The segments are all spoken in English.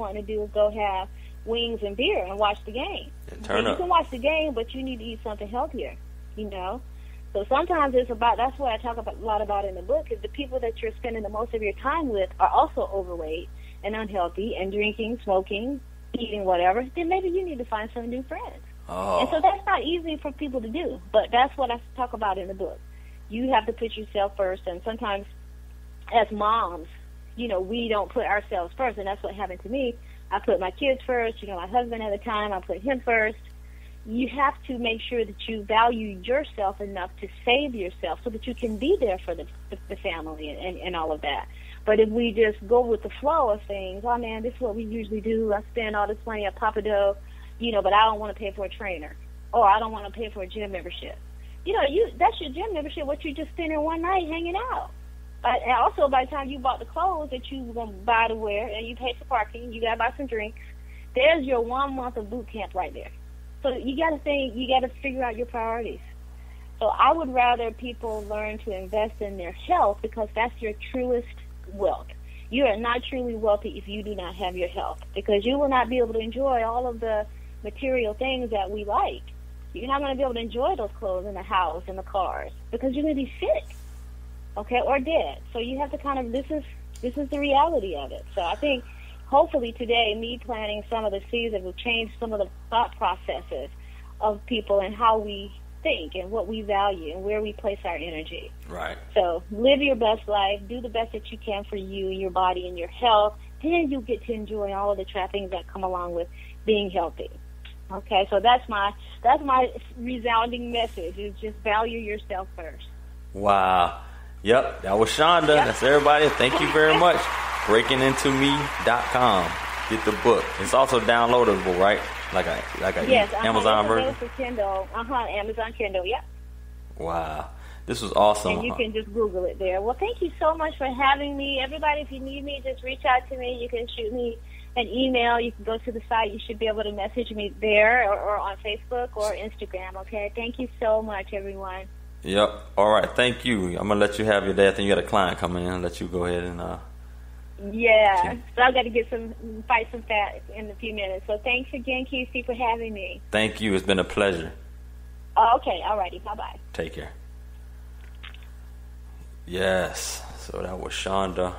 want to do is go have wings and beer and watch the game. And You can watch the game, but you need to eat something healthier, you know? So sometimes it's about, that's what I talk about a lot about in the book, is the people that you're spending the most of your time with are also overweight and unhealthy and drinking, smoking, eating whatever. Then maybe you need to find some new friends. Oh. And so that's not easy for people to do, but that's what I talk about in the book. You have to put yourself first, and sometimes as moms, you know, we don't put ourselves first, and that's what happened to me. I put my kids first, you know, my husband at the time, I put him first. You have to make sure that you value yourself enough to save yourself so that you can be there for the family and all of that. But if we just go with the flow of things, oh, man, this is what we usually do. I spend all this money at Papa Dough, you know, but I don't want to pay for a trainer. Or I don't want to pay for a gym membership. You know, that's your gym membership, what you just spend in one night hanging out. And also, by the time you bought the clothes that you were going to buy to wear and you paid for parking, you got to buy some drinks, there's your 1 month of boot camp right there. So you got to figure out your priorities. So I would rather people learn to invest in their health, because that's your truest wealth. You are not truly wealthy if you do not have your health, because you will not be able to enjoy all of the material things that we like. You're not going to be able to enjoy those clothes and the house and the cars, because you're going to be sick, okay, or dead. So you have to kind of, this is the reality of it. So I think hopefully today, me planting some of the seeds that will change some of the thought processes of people and how we think and what we value and where we place our energy. Right. So live your best life, do the best that you can for you, your body, and your health. Then you'll get to enjoy all of the trappings that come along with being healthy. Okay, so that's my resounding message, is just value yourself first. Wow. Yep, that was Chaunda. Yep. That's everybody. Thank you very much. BreakingIntoMe.com. Get the book. It's also downloadable, right? Like a yes, Amazon version? For Kindle. Amazon Kindle, yep. Wow. This was awesome. And you can just Google it there. Well, thank you so much for having me. Everybody, if you need me, just reach out to me. You can shoot me an email. You can go to the site. You should be able to message me there or on Facebook or Instagram, okay? Thank you so much, everyone. Yep. All right. Thank you. I'm going to let you have your day. I think you got a client coming in. I'll let you go ahead and... Yeah. So I've got to fight some fat in a few minutes. So thanks again, Keesey, for having me. Thank you. It's been a pleasure. Oh, okay. All righty. Bye-bye. Take care. Yes. So that was Chaunda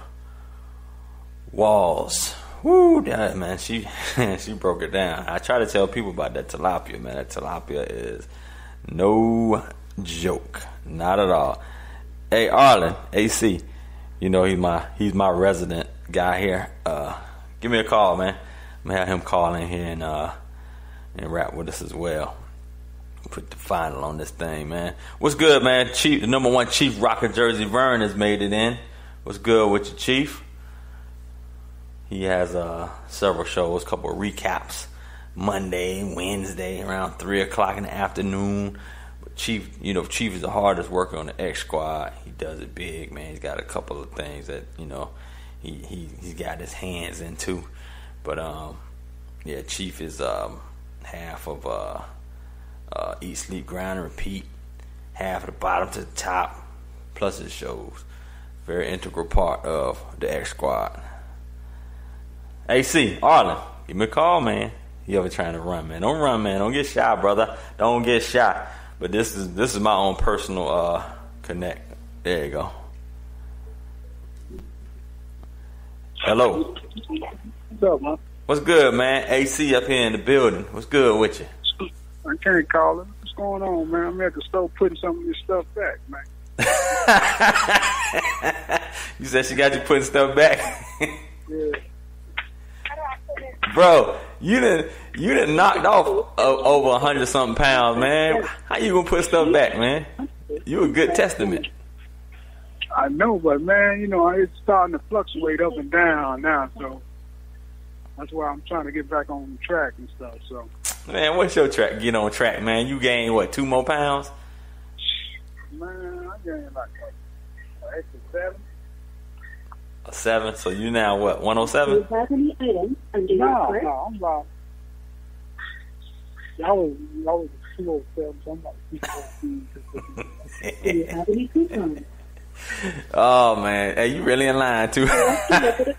Walls. Woo, that, man, she broke it down. I try to tell people about that tilapia, man. That tilapia is no joke, not at all. Hey, Arlen, AC, you know he's my resident guy here. Give me a call, man. I'm gonna have him call in here and rap with us as well. Put the final on this thing, man. What's good, man? Chief, the number one Chief rocker Jersey Vern has made it in. What's good with you, Chief? He has several shows, a couple of recaps, Monday, Wednesday, around 3 o'clock in the afternoon. But Chief, Chief is the hardest worker on the X Squad. He does it big, man. He's got a couple of things that, he's got his hands into. But, yeah, Chief is half of Eat, Sleep, Grind, and Repeat. Half of the bottom to the top, plus his shows. Very integral part of the X Squad. AC, Arlen, give me a call, man. You ever trying to run, man? Don't run, man. Don't get shot, brother. Don't get shot. But this is my own personal connect. There you go. Hello. What's up, man? What's good, man? AC up here in the building. What's good with you? I can't call it. What's going on, man? I'm at the store putting some of this stuff back, man. You said she got you putting stuff back? Yeah. Bro, you done knocked off over 100-something pounds, man. How you gonna put stuff back, man? You a good testament. I know, but man, it's starting to fluctuate up and down now, so that's why I'm trying to get back on track and stuff. So, man, what's your track? Get on track, man. You gained what, 2 more pounds? Man, I gained like an extra 7. A 7. So you now what? 107? No, I'm about. I was 207, so I'm like 214. Do you have any coupons? Oh man, hey, you really in line too. I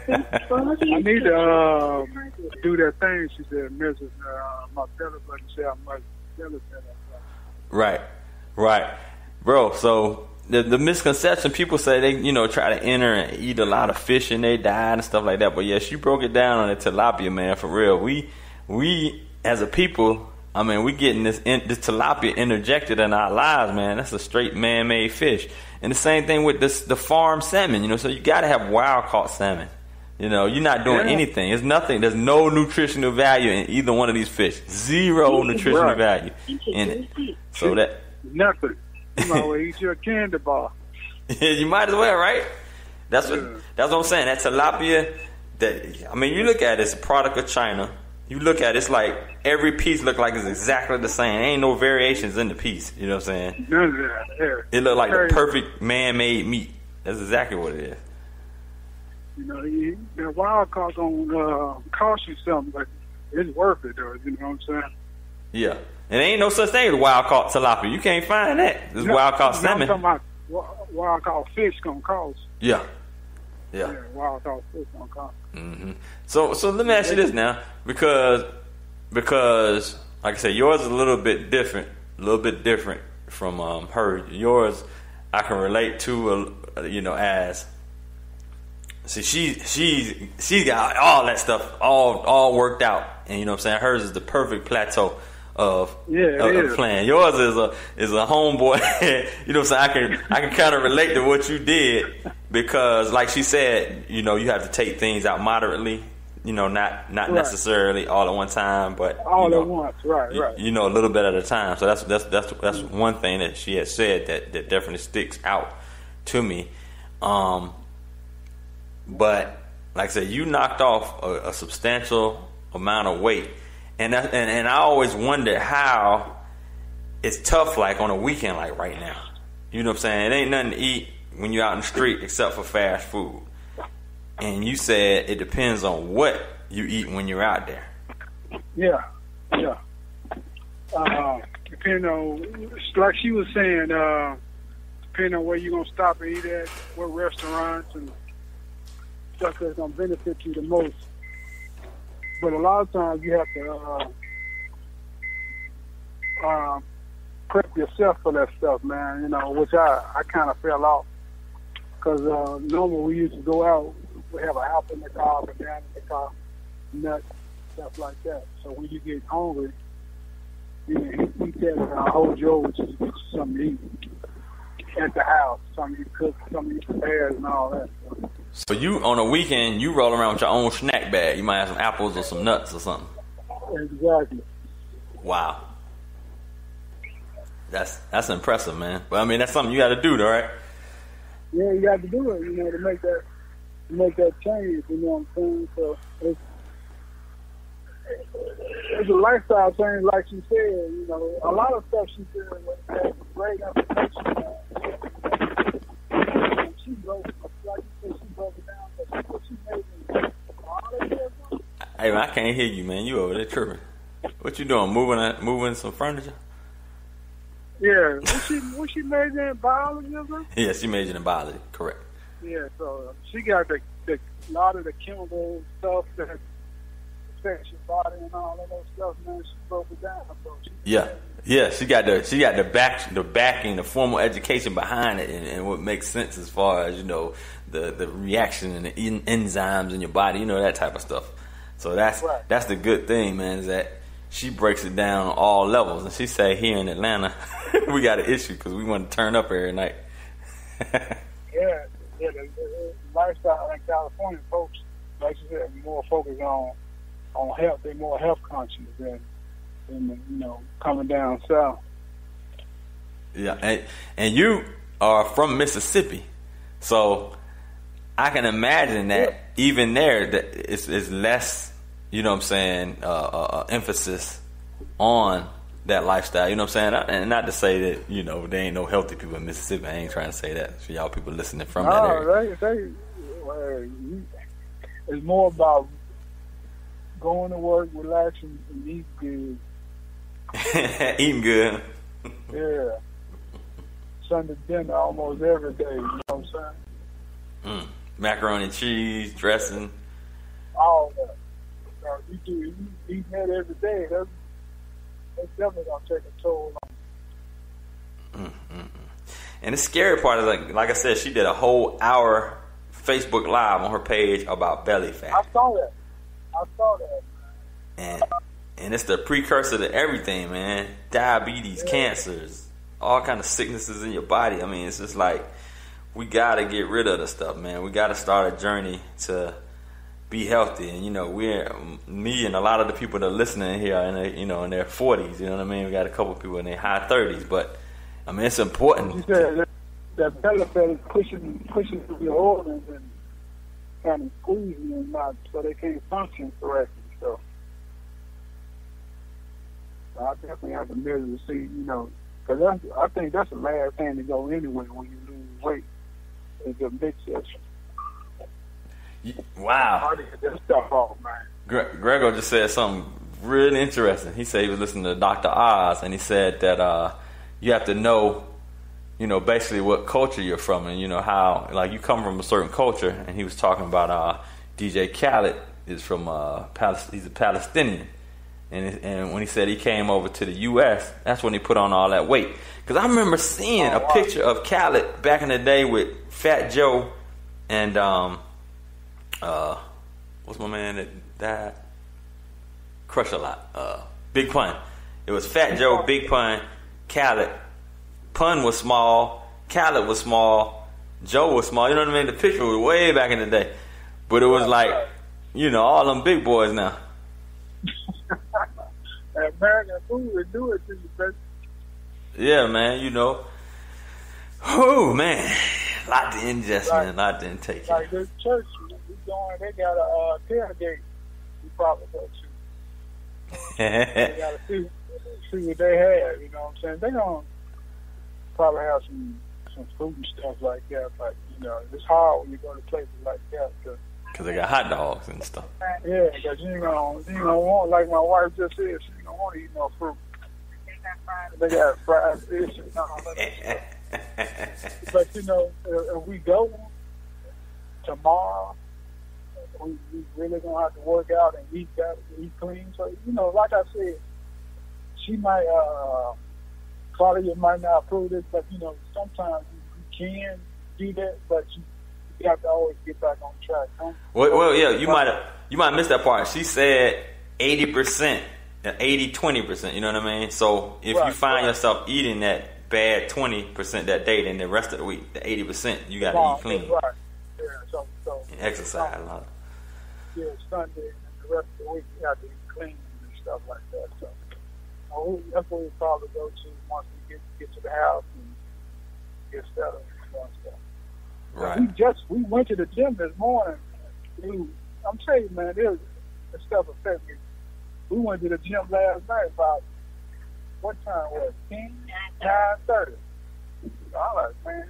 need to do that thing. She said, Mrs. My belly button said I must belly button. Right, bro. So the misconception, people say they try to enter and eat a lot of fish in their diet and stuff like that. But yeah, she broke it down on the tilapia, man. For real, we as a people, I mean, we getting this tilapia interjected in our lives, man. That's a straight man-made fish. And the same thing with the farm salmon, so you got to have wild-caught salmon. You're not doing anything. There's nothing. There's no nutritional value in either one of these fish. Zero nutritional value in it. So that nothing. You might well eat your candy bar. You might as well, right? That's what I'm saying. That tilapia, you look at it, it's a product of China. You look at it, it's like every piece look like it's exactly the same. Ain't no variations in the piece. You know what I'm saying? None of that. It look like the perfect man-made meat. That's exactly what it is. The wild caught gonna cost you something, but it's worth it, though. You know what I'm saying? Yeah. And there ain't no such thing as wild caught tilapia. You can't find that. There's wild caught salmon. I'm talking about wild caught fish gonna cost. Yeah. Wild caught fish gonna cost. Mm-hmm. So let me ask you this now, because like I said, yours is a little bit different from her. Yours, I can relate to, as see she's got all that stuff all worked out, and you know what I'm saying. Hers is the perfect plateau of plan. Yours is a homeboy. You know what I'm saying. I can kind of relate to what you did, because like she said, you have to take things out moderately. Not necessarily all at one time, but all at once, right. A little bit at a time. So that's one thing that she had said that definitely sticks out to me. But like I said, you knocked off a substantial amount of weight, and I always wonder how it's tough, like on a weekend, like right now. You know what I'm saying? It ain't nothing to eat when you're out in the street except for fast food. And you said it depends on what you eat when you're out there. Yeah. Depending on, like she was saying, depending on where you're gonna stop and eat at, what restaurants and stuff that's gonna benefit you the most. But a lot of times you have to prep yourself for that stuff, man. Which I kind of fell off, because normally we used to go out. We have an apple in the car, banana in the car, nuts, stuff like that. So when you get hungry, you can eat that whole Joe, which is something to eat at the house, something you cook, something you prepare, and all that. So you, on a weekend, you roll around with your own snack bag. You might have some apples or some nuts or something. Exactly. Wow. That's impressive, man. But I mean, that's something you got to do, though, right? Yeah, you got to do it, to make that change, you know what I'm saying? So it's a lifestyle change, like she said. A lot of stuff she said was great information. She broke, like you said, she broke it down, but she made it all that stuff. Hey, man, I can't hear you, man. You over there tripping. What you doing? Moving some furniture? Yeah. Was she majoring in biology or something? Yeah, she majored in biology, correct. Yeah, so she got the lot of the chemical stuff that affects your body and all of that stuff, man. She broke it down. So she got the backing, the formal education behind it, and what makes sense as far as the reaction and the enzymes in your body, that type of stuff. So that's the good thing, man, is that she breaks it down on all levels. And she say here in Atlanta, we got an issue because we want to turn up every night. Yeah, the lifestyle in California, folks, like you said, more focused on health. They're more health conscious than coming down south. Yeah, and you are from Mississippi, so I can imagine that even there, that it's less, emphasis on that lifestyle. You know what I'm saying? And not to say that there ain't no healthy people in Mississippi. I ain't trying to say that for y'all people listening from that area. It's more about going to work, relaxing, and eating good. Eating good. Yeah. Sunday dinner almost every day. You know what I'm saying? Macaroni and cheese, dressing. All that. You eat that every day. That's definitely gonna take a toll on. And the scary part is like I said, she did a whole hour Facebook Live on her page about belly fat. I saw that, man. And it's the precursor to everything, man. Diabetes, cancers, all kind of sicknesses in your body. I mean, it's just like we gotta get rid of the stuff, man. We gotta start a journey to be healthy. And me and a lot of the people that are listening here are in their 40s. You know what I mean? We got a couple of people in their high 30s, but I mean, it's important. You said that belly fat is pushing through your organs and kind of squeezing them out so they can't function correctly. So I definitely have to measure to see, because I think that's the last thing to go anyway when you lose weight is the midsection. Wow. How do you get that stuff off, man? Grego just said something really interesting. He said he was listening to Dr. Oz, and he said that you have to know, basically what culture you're from, and how, like, you come from a certain culture. And he was talking about DJ Khaled is from he's a Palestinian, and when he said he came over to the U.S., that's when he put on all that weight. Because I remember seeing a picture of Khaled back in the day with Fat Joe and what's my man that died? Crush a lot. Big Pun. It was Fat Joe, Big Pun, Khaled. Pun was small, Khaled was small, Joe was small. You know what I mean? The picture was way back in the day, but it was like, all them big boys now. American food would do it to you, baby. Yeah, man. Oh man, a lot to ingest, man. A lot to intake. Like this church we going, they got a tailgate. We probably go to. They got to see what they have. You know what I'm saying? They gonna probably have some food and stuff like that, but it's hard when you go to places like that because they got hot dogs and stuff. Yeah, because you ain't gonna want, like my wife just said, she ain't gonna want to eat no fruit. They got fried fish and all that stuff. But if we go tomorrow, we really gonna have to work out and eat clean. So like I said, she might Claudia might not approve it, but sometimes you can do that, but you have to always get back on track. Huh? Well, yeah, you might miss that part. She said 80%, 80-20%. You know what I mean? So if you find yourself eating that bad 20% that day, then the rest of the week, the 80%, you got to eat clean. Right. Yeah. So and exercise a lot. Yeah, Sunday and the rest of the week you have to eat clean and stuff like that. So that's what we probably go to once we get to the house and get settled and stuff. Right. We went to the gym this morning. I'm telling you, man, this stuff affects me. We went to the gym last night about, what time was it? 9:30. I like, man,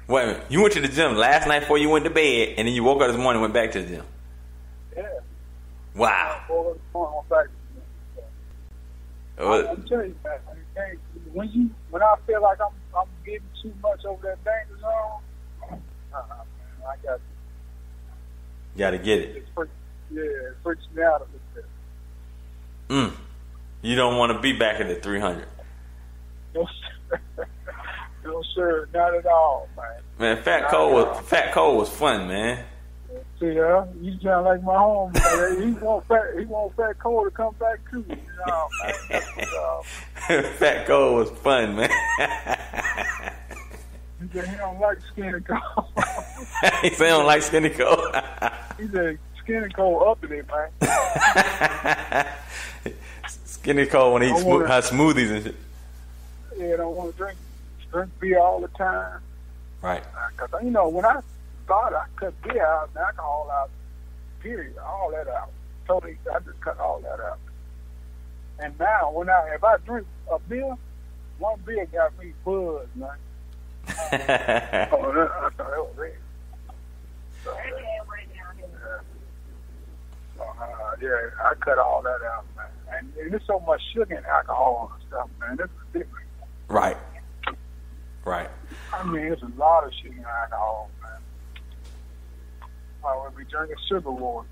Wait a minute. You went to the gym last night before you went to bed, and then you woke up this morning and went back to the gym? Yeah. Wow. Went back to the gym. I'm telling you, man, when I feel like I'm getting too much over that danger zone, man, I got you got to get it. It freaks me out a little bit. You don't want to be back at the 300. No, sir, not at all, man. Man, Fat Cole was fun, man. See, you sound like my home. He want Fat Cole to come back too. Man. Fat Cole was fun, man. He said he don't like Skinny Cole. He said he don't like Skinny Cole. He said Skinny Cole up in it, man. Skinny Cole when he eats smoothies and shit. Yeah, don't want to drink beer all the time. Right. Because, when I started, I cut beer out and alcohol out, period, all that out. Totally, I just cut all that out. And now, if I drink a beer, one beer got me buzzed, man. I thought that was it. So, I cut all that out, man. And there's so much sugar and alcohol and stuff, man. It's ridiculous. Right. I mean, there's a lot of shit in alcohol, man. I would be drinking sugar water.